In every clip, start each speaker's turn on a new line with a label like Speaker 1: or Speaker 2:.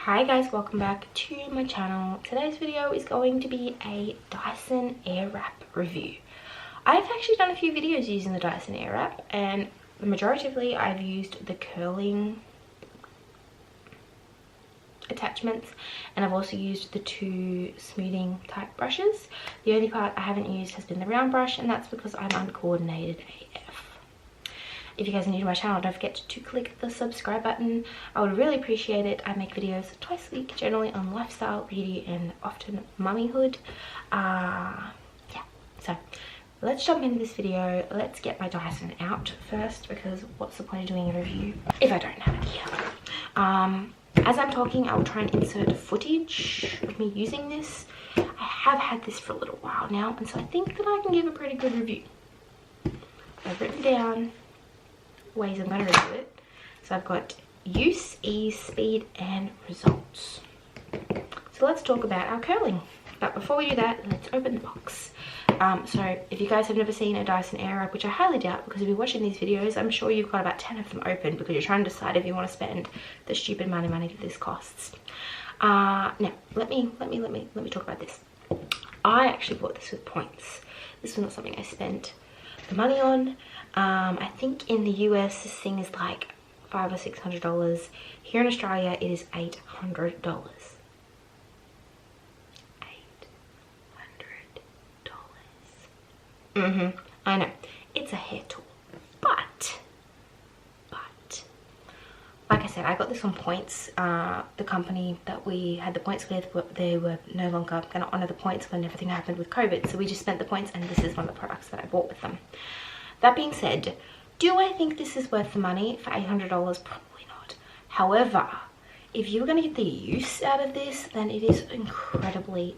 Speaker 1: Hi guys, welcome back to my channel. Today's video is going to be a Dyson Airwrap review. I've actually done a few videos using the Dyson Airwrap, and majoritively I've used the curling attachments, and I've also used the two smoothing type brushes. The only part I haven't used has been the round brush, and that's because I'm uncoordinated AF. If you guys are new to my channel, don't forget to click the subscribe button. I would really appreciate it. I make videos twice a week, generally on lifestyle, beauty, and often mummyhood. Yeah, so let's jump into this video. Let's get my Dyson out first, because what's the point of doing a review if I don't have it here? As I'm talking, I will try and insert footage of me using this. I have had this for a little while now, and so I think that I can give a pretty good review. I've written down ways I'm going to review it. So I've got use, ease, speed, and results. So let's talk about our curling. But before we do that, let's open the box. So if you guys have never seen a Dyson Airwrap, which I highly doubt, because if you're watching these videos, I'm sure you've got about 10 of them open because you're trying to decide if you want to spend the stupid amount of money that this costs. Now let me talk about this. I actually bought this with points. This was not something I spent the money on. I think in the US this thing is like $500 or $600. Here in Australia it is $800. $800. I know, it's a hair tool, but like I said, I got this on points. The company that we had the points with, they were no longer going to honour the points when everything happened with COVID, so we just spent the points, and this is one of the products that I bought with them. That being said, do I think this is worth the money for $800? Probably not. However, if you're going to get the use out of this, then it is incredibly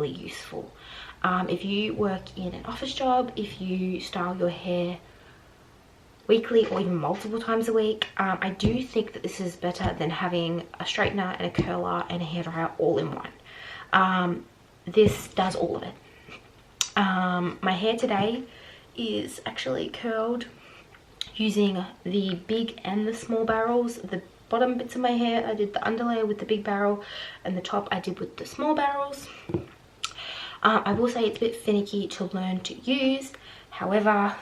Speaker 1: useful. If you work in an office job, if you style your hair weekly or even multiple times a week, I do think that this is better than having a straightener and a curler and a hairdryer all in one. This does all of it. My hair today is actually curled using the big and the small barrels. The bottom bits of my hair I did the underlayer with the big barrel, and the top I did with the small barrels. I will say it's a bit finicky to learn to use. However,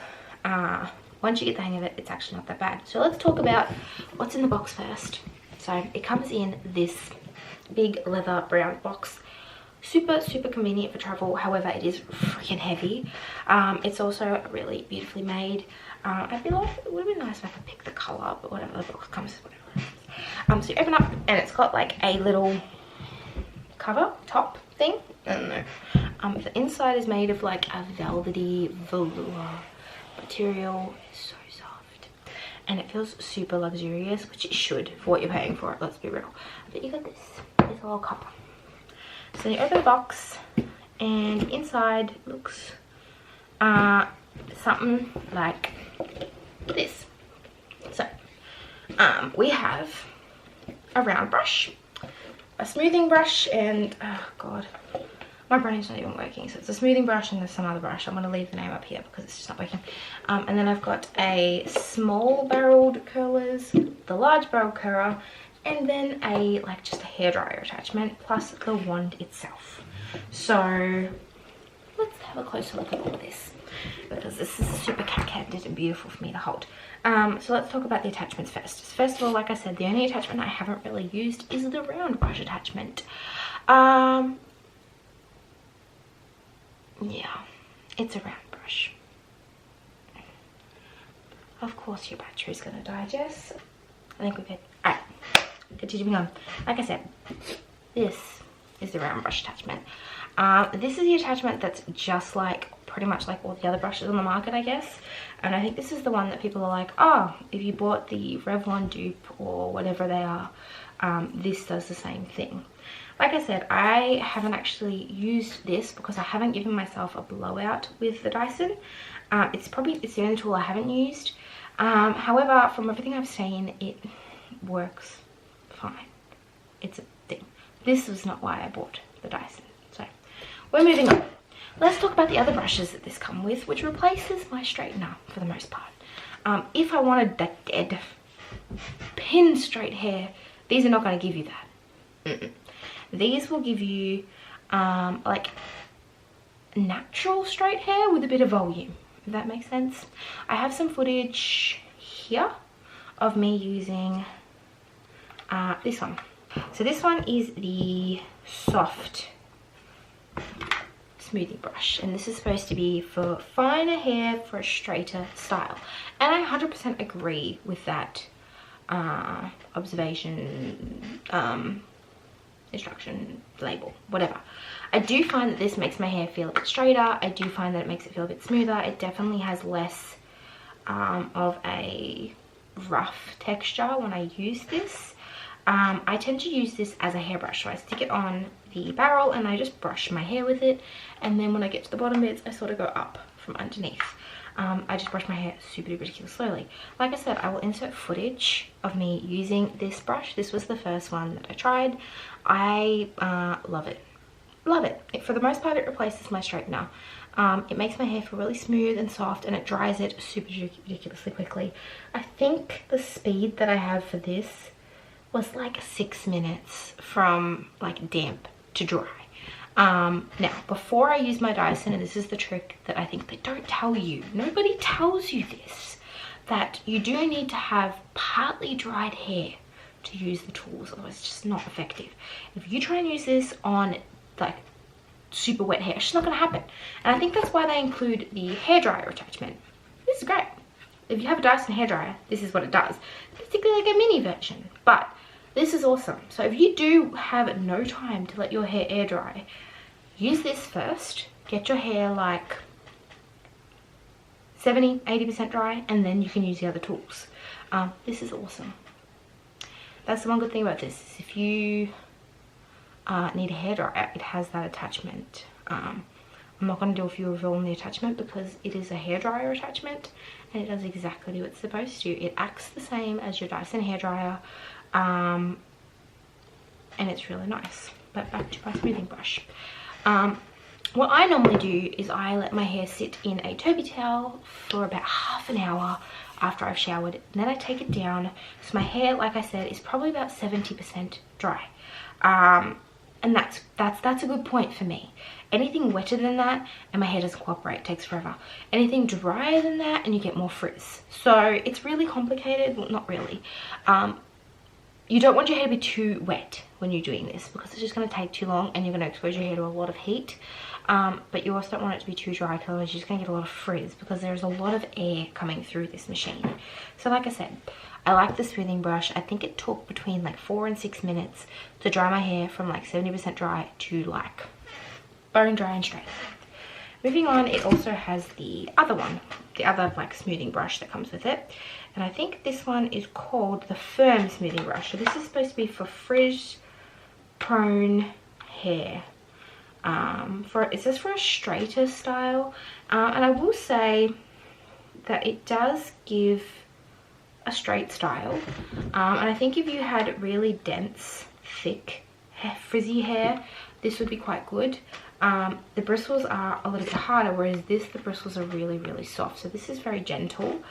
Speaker 1: once you get the hang of it, it's actually not that bad. So let's talk about what's in the box first. So it comes in this big leather brown box. Super convenient for travel. However, it is freaking heavy. It's also really beautifully made. I feel like it would have been nice if I could pick the color, but whatever, the box comes with whatever. So you open up and it's got like a little cover top thing. I don't know. The inside is made of like a velvety velour material. It's so soft and it feels super luxurious, which it should for what you're paying for it, let's be real. But you got this little cover. So you open the box, and inside looks something like this. So we have a round brush, a smoothing brush, and oh god, my brain's not even working. So it's a smoothing brush and there's some other brush. I'm going to leave the name up here because it's just not working. And then I've got a small barreled curlers, the large barrel curler, and then a just a hairdryer attachment, plus the wand itself. So let's have a closer look at all of this, because this is super cat-handed and beautiful for me to hold. So let's talk about the attachments first. First of all, like I said, the only attachment I haven't really used is the round brush attachment. Yeah, it's a round brush. Of course your battery's gonna die, Jess. I think we're good. Alright, continuing on. Like I said, this is the round brush attachment. This is the attachment that's just like pretty much like all the other brushes on the market, I guess. And I think this is the one that people are like, oh, if you bought the Revlon dupe or whatever they are, this does the same thing. Like I said, I haven't actually used this because I haven't given myself a blowout with the Dyson. It's the only tool I haven't used. However, from everything I've seen, it works fine. It's a thing. This was not why I bought the Dyson. So we're moving on. Let's talk about the other brushes that this comes with, which replaces my straightener for the most part. If I wanted that dead pin straight hair, these are not going to give you that. These will give you like natural straight hair with a bit of volume, if that makes sense. I have some footage here of me using this one. So this one is the soft smoothing brush, and this is supposed to be for finer hair for a straighter style, and I 100% agree with that observation, instruction, label, whatever. I do find that this makes my hair feel a bit straighter. I do find that it makes it feel a bit smoother. It definitely has less of a rough texture when I use this. I tend to use this as a hairbrush, so I stick it on the barrel and I just brush my hair with it, and then when I get to the bottom bits I sort of go up from underneath. I just brush my hair super duper slowly. Like I said, I will insert footage of me using this brush. This was the first one that I tried. I love it. Love it. For the most part, it replaces my straightener. It makes my hair feel really smooth and soft, and it dries it super ridiculously quickly. I think the speed that I have for this was like 6 minutes from like damp to dry. Now, before I use my Dyson, and this is the trick that I think they don't tell you, nobody tells you this, that you do need to have partly dried hair to use the tools, otherwise it's just not effective. If you try and use this on like super wet hair, it's just not going to happen. And I think that's why they include the hairdryer attachment. This is great. If you have a Dyson hairdryer, this is what it does. It's basically like a mini version, but this is awesome. So if you do have no time to let your hair air dry, use this first, get your hair like 70-80% dry, and then you can use the other tools. This is awesome. That's the one good thing about this, is if you need a hairdryer, it has that attachment. I'm not going to do a full reveal on the attachment because it is a hairdryer attachment and it does exactly what it's supposed to. It acts the same as your Dyson hairdryer, and it's really nice. But back to my smoothing brush. What I normally do is I let my hair sit in a Toby towel for about half an hour after I've showered, and then I take it down. So my hair, like I said, is probably about 70% dry. And that's a good point for me. Anything wetter than that and my hair doesn't cooperate, it takes forever. Anything drier than that and you get more frizz. So it's really complicated. Well, not really. You don't want your hair to be too wet when you're doing this because it's just going to take too long and you're going to expose your hair to a lot of heat. But you also don't want it to be too dry because otherwise you're just going to get a lot of frizz because there's a lot of air coming through this machine. So like I said, I like the smoothing brush. I think it took between like 4 and 6 minutes to dry my hair from like 70% dry to like bone dry and straight. Moving on, it also has the other one, the other like smoothing brush that comes with it. And I think this one is called the Firm Smoothing Brush. So this is supposed to be for frizz prone hair. It says for a straighter style. And I will say that it does give a straight style. And I think if you had really dense, thick, frizzy hair, this would be quite good. The bristles are a little bit harder, whereas the bristles are really, really soft. So this is very gentle.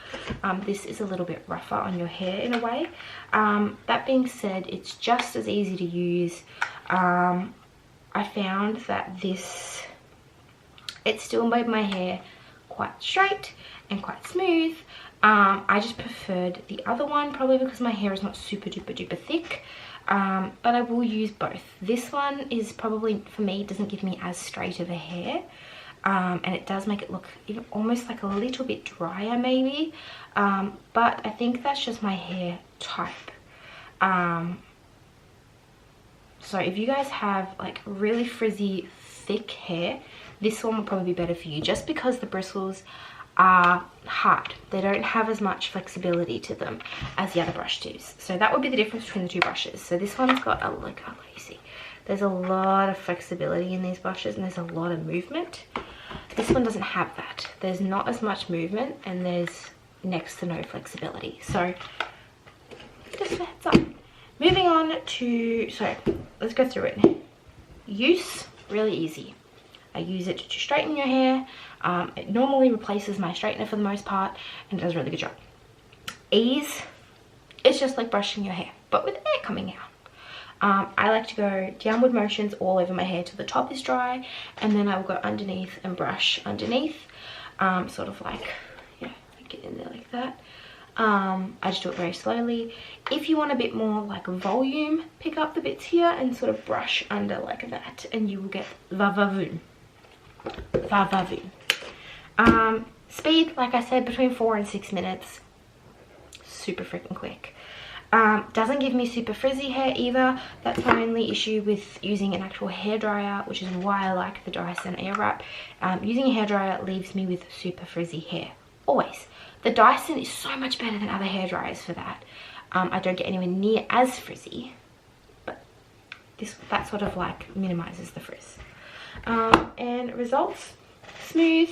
Speaker 1: This is a little bit rougher on your hair in a way. That being said, it's just as easy to use. I found that it still made my hair quite straight and quite smooth. I just preferred the other one, probably because my hair is not super duper duper thick. But I will use both. This one is probably, for me, doesn't give me as straight of a hair. And it does make it look even almost like a little bit drier maybe. But I think that's just my hair type. So if you guys have like really frizzy, thick hair, this one will probably be better for you, just because the bristles are hard. They don't have as much flexibility to them as the other brush does. So that would be the difference between the two brushes. So this one's got a, look, I'll let you see. There's a lot of flexibility in these brushes and there's a lot of movement. This one doesn't have that. There's not as much movement and there's next to no flexibility. So just a heads up. Moving on to, so let's go through it. Use, really easy. I use it to straighten your hair. It normally replaces my straightener for the most part and it does a really good job. Ease, it's just like brushing your hair, but with air coming I like to go downward motions all over my hair till the top is dry, and then I will go underneath and brush underneath, sort of like, yeah, get in there like that. I just do it very slowly. If you want a bit more like volume, pick up the bits here and sort of brush under like that, and you will get va-va-voom. Va-va-voom. Speed, like I said, between 4 and 6 minutes. Super freaking quick. Doesn't give me super frizzy hair either. That's my only issue with using an actual hairdryer, which is why I like the Dyson Airwrap. Using a hairdryer leaves me with super frizzy hair, always. The Dyson is so much better than other hairdryers for that. I don't get anywhere near as frizzy, but that sort of like minimizes the frizz. And results, smooth,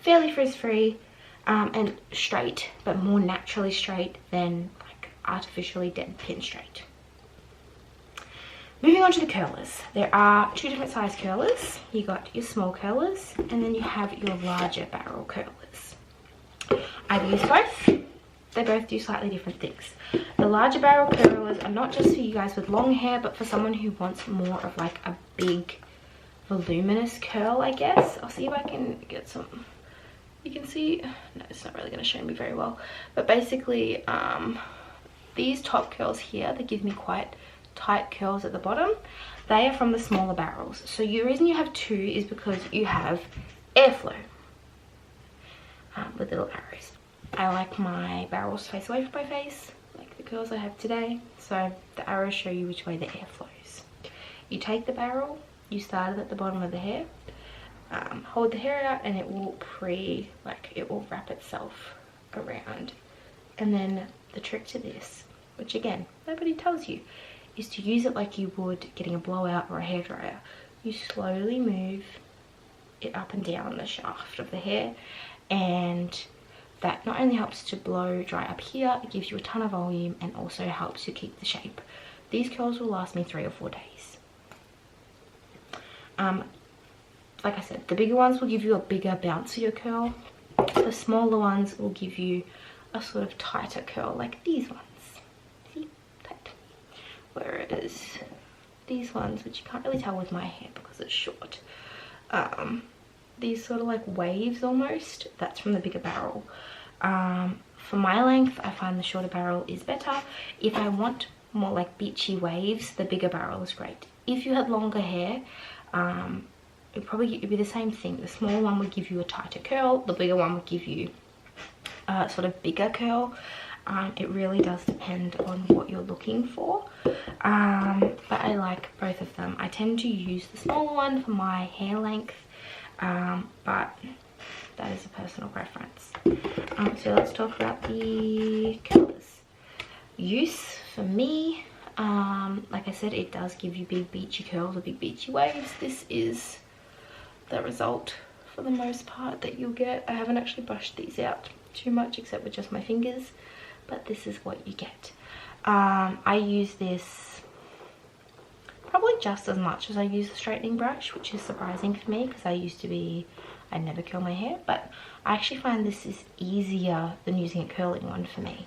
Speaker 1: fairly frizz-free, and straight, but more naturally straight than artificially dead pin straight. Moving on to the curlers. There are 2 different size curlers. You got your small curlers, and then you have your larger barrel curlers. I've used both. They both do slightly different things. The larger barrel curlers are not just for you guys with long hair, but for someone who wants more of like a big voluminous curl, I guess. I'll see if I can get some. You can see, no, it's not really going to show me very well, but basically these top curls here, they give me quite tight curls at the bottom. They are from the smaller barrels. So the reason you have 2 is because you have airflow with little arrows. I like my barrels to face away from my face, like the curls I have today, so the arrows show you which way the air flows. You take the barrel, you start it at the bottom of the hair, hold the hair out, and it will it will wrap itself around. And then the trick to this, which again nobody tells you, is to use it like you would getting a blowout or a hairdryer. You slowly move it up and down the shaft of the hair, and that not only helps to blow dry up here, it gives you a ton of volume and also helps to keep the shape. These curls will last me 3 or 4 days. Like I said, the bigger ones will give you a bigger bouncier curl. The smaller ones will give you a sort of tighter curl, like these ones. See? Tight. Whereas these ones, which you can't really tell with my hair because it's short, these sort of like waves almost, that's from the bigger barrel. For my length, I find the shorter barrel is better. If I want more like beachy waves, the bigger barrel is great. If you had longer hair, it'd be the same thing. The smaller one would give you a tighter curl, the bigger one would give you a sort of bigger curl. It really does depend on what you're looking for, but I like both of them. I tend to use the smaller one for my hair length, but that is a personal preference. So let's talk about the curlers. Use for me, like I said, it does give you big beachy curls or big beachy waves. This is the result for the most part that you'll get. I haven't actually brushed these out too much except with just my fingers, but this is what you get. I use this probably just as much as I use the straightening brush, which is surprising for me because I never curl my hair, but I actually find this is easier than using a curling one for me,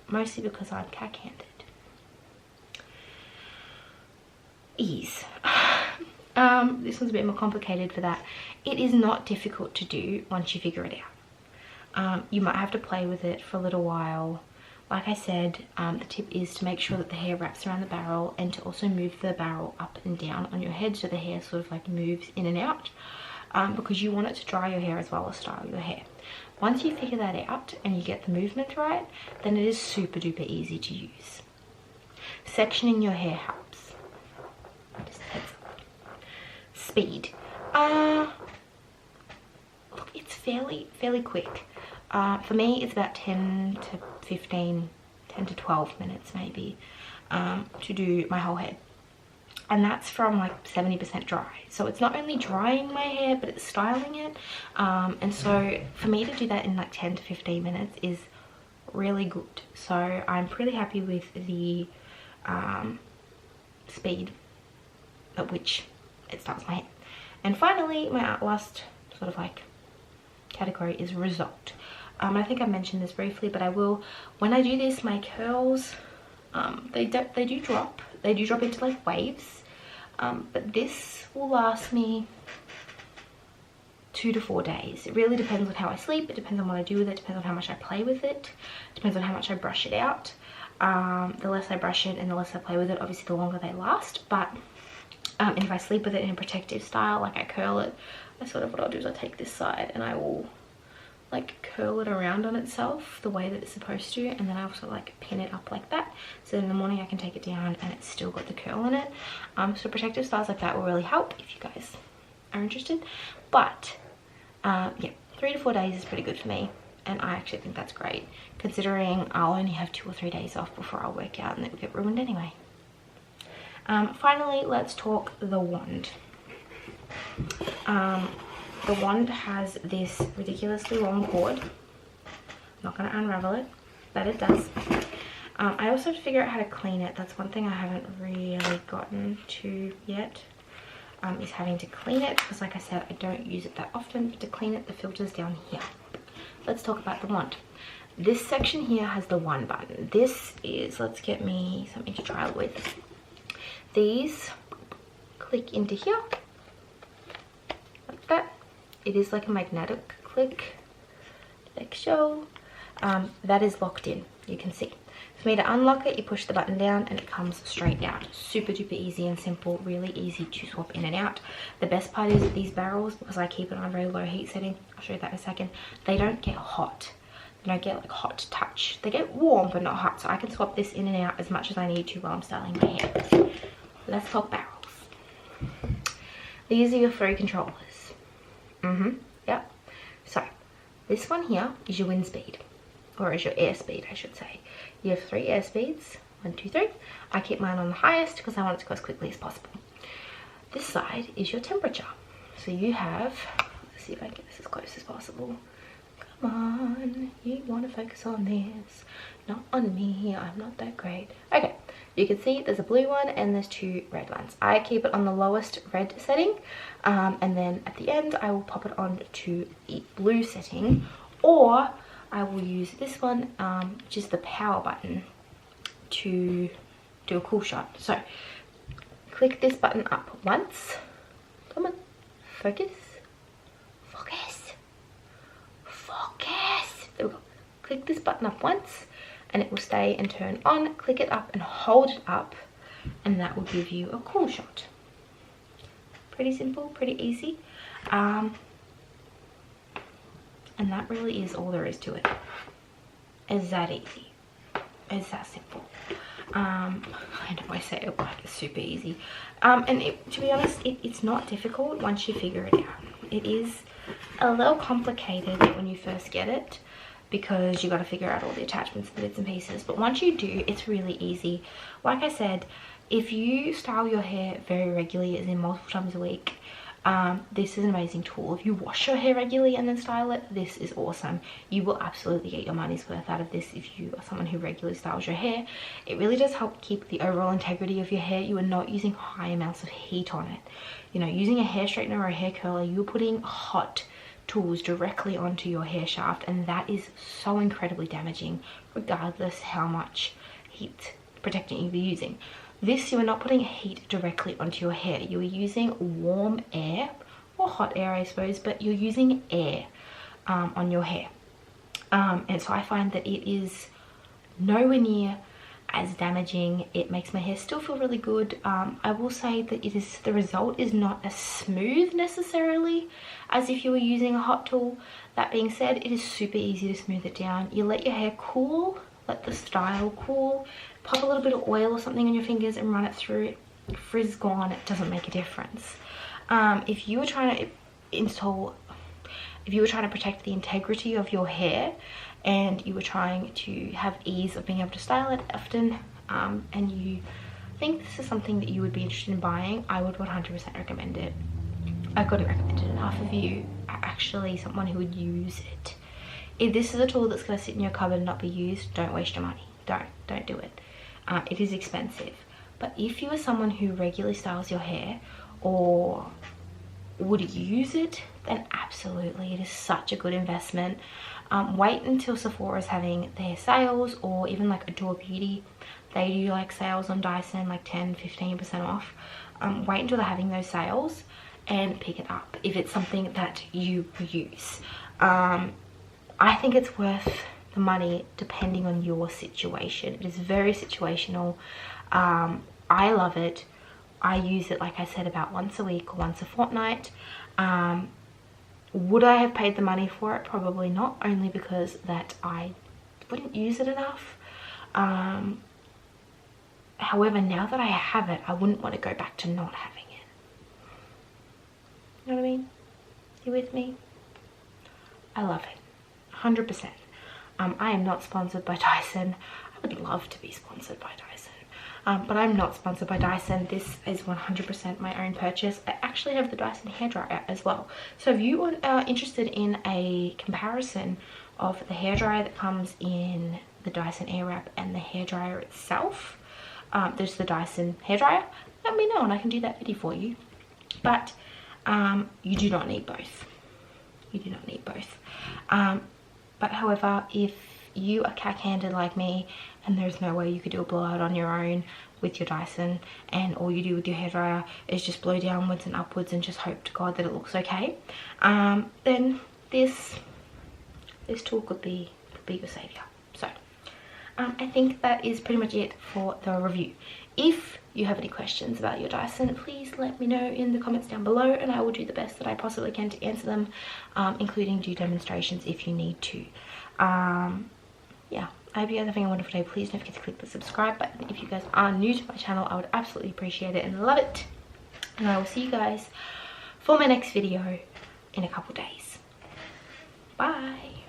Speaker 1: mostly because I'm cack-handed. Ease. This one's a bit more complicated for that. It is not difficult to do once you figure it out. You might have to play with it for a little while. Like I said, the tip is to make sure that the hair wraps around the barrel and to also move the barrel up and down on your head so the hair sort of like moves in and out, because you want it to dry your hair as well as style your hair. Once you figure that out and you get the movement right, then it is super duper easy to use. Sectioning your hair helps. Just heads up. Speed. Look, it's fairly quick. For me, it's about 10 to 12 minutes maybe, to do my whole head. And that's from like 70% dry. So it's not only drying my hair, but it's styling it. And so for me to do that in like 10 to 15 minutes is really good. So I'm pretty happy with the speed at which it styles my hair. And finally, my last sort of like category is result. I think I mentioned this briefly, but I will. When I do this, my curls They do drop into like waves, but this will last me 2 to 4 days. It really depends on how I sleep, it depends on what I do with it, depends on how much I play with it, depends on how much I brush it out. The less I brush it and the less I play with it, obviously the longer they last. But and if I sleep with it in a protective style, like I curl it, what I'll do is I take this side and I will like curl it around on itself the way that it's supposed to, and then I also like pin it up like that, so in the morning I can take it down and it's still got the curl in it. So protective styles like that will really help if you guys are interested. But yeah, 3 to 4 days is pretty good for me, and I actually think that's great considering I'll only have 2 or 3 days off before I'll work out and it will get ruined anyway. Finally, let's talk the wand. The wand has this ridiculously long cord. I'm not going to unravel it, but it does. I also have to figure out how to clean it. That's one thing I haven't really gotten to yet, is having to clean it, because like I said, I don't use it that often. But to clean it, the filter's down here. Let's talk about the wand. This section here has the one button. This is, let's get me something to trial with. These click into here, like that. It is like a magnetic click, like so. That is locked in, you can see. For me to unlock it, you push the button down and it comes straight out. Super duper easy and simple, really easy to swap in and out. The best part is that these barrels, because I keep it on a very low heat setting, I'll show you that in a second, they don't get hot. They don't get like hot touch. They get warm but not hot, so I can swap this in and out as much as I need to while I'm styling my hair. Let's talk barrels. These are your 3 controllers. Yep. So this one here is your wind speed, or is your air speed, I should say. You have 3 air speeds, 1, 2, 3. I keep mine on the highest because I want it to go as quickly as possible. This side is your temperature. So you have, let's see if I can get this as close as possible. Come on, you want to focus on this, not on me. I'm not that great. Okay, you can see there's a blue one and there's 2 red ones. I keep it on the lowest red setting, and then at the end I will pop it on to the blue setting, or I will use this one, which is the power button, to do a cool shot. So click this button up once. Come on, focus, focus. There we go. Click this button up once and it will stay and turn on. Click it up and hold it up and that will give you a cool shot. Pretty simple, pretty easy. And that really is all there is to it. It's that easy. It's that simple. I know I say it like it's super easy. And to be honest, it's not difficult once you figure it out. It is a little complicated when you first get it, because you got to figure out all the attachments, the bits and pieces, but once you do, it's really easy. Like I said, if you style your hair very regularly, as in multiple times a week, this is an amazing tool. If you wash your hair regularly and then style it, this is awesome. You will absolutely get your money's worth out of this if you are someone who regularly styles your hair. It really does help keep the overall integrity of your hair. You are not using high amounts of heat on it. You know, using a hair straightener or a hair curler, you're putting hot tools directly onto your hair shaft, and that is so incredibly damaging regardless how much heat protectant you'll be using. This, you are not putting heat directly onto your hair. You are using warm air, or hot air I suppose, but you're using air on your hair. And so I find that it is nowhere near as damaging. It makes my hair still feel really good. I will say that the result is not as smooth necessarily as if you were using a hot tool. That being said, it is super easy to smooth it down. You let your hair cool, let the style cool, pop a little bit of oil or something on your fingers and run it through it. Frizz gone, it doesn't make a difference. If you were trying to protect the integrity of your hair, and you were trying to have ease of being able to style it often, and you think this is something that you would be interested in buying, I would 100% recommend it. I couldn't recommend it enough. If you are actually someone who would use it, if this is a tool that's going to sit in your cupboard and not be used, don't waste your money. Don't do it. It is expensive. But if you are someone who regularly styles your hair or would use it, then absolutely, it is such a good investment. Wait until Sephora is having their sales, or even like Adore Beauty. they do like sales on Dyson, like 10-15% off. Wait until they're having those sales and pick it up if it's something that you use. I think it's worth the money depending on your situation. It is very situational. I love it. I use it, like I said, about once a week or once a fortnight. Would I have paid the money for it? Probably not, only because that I wouldn't use it enough. However, now that I have it, I wouldn't want to go back to not having it. You know what I mean? You with me? I love it, 100%. I am not sponsored by Dyson. I would love to be sponsored by Dyson, but I'm not sponsored by Dyson. This is 100% my own purchase. I actually have the Dyson hairdryer as well. So if you are interested in a comparison of the hairdryer that comes in the Dyson Airwrap and the hairdryer itself, there's the Dyson hairdryer, let me know and I can do that video for you. But you do not need both. You do not need both. But however, if you are cack-handed like me and there's no way you could do a blowout on your own with your Dyson, and all you do with your hairdryer is just blow downwards and upwards and just hope to God that it looks okay, then this tool could be your savior. So I think that is pretty much it for the review. If you have any questions about your Dyson, please let me know in the comments down below and I will do the best that I possibly can to answer them, including do demonstrations if you need to. Yeah, I hope you guys are having a wonderful day. Please don't forget to click the subscribe button. If you guys are new to my channel, I would absolutely appreciate it and love it. And I will see you guys for my next video in a couple days. Bye.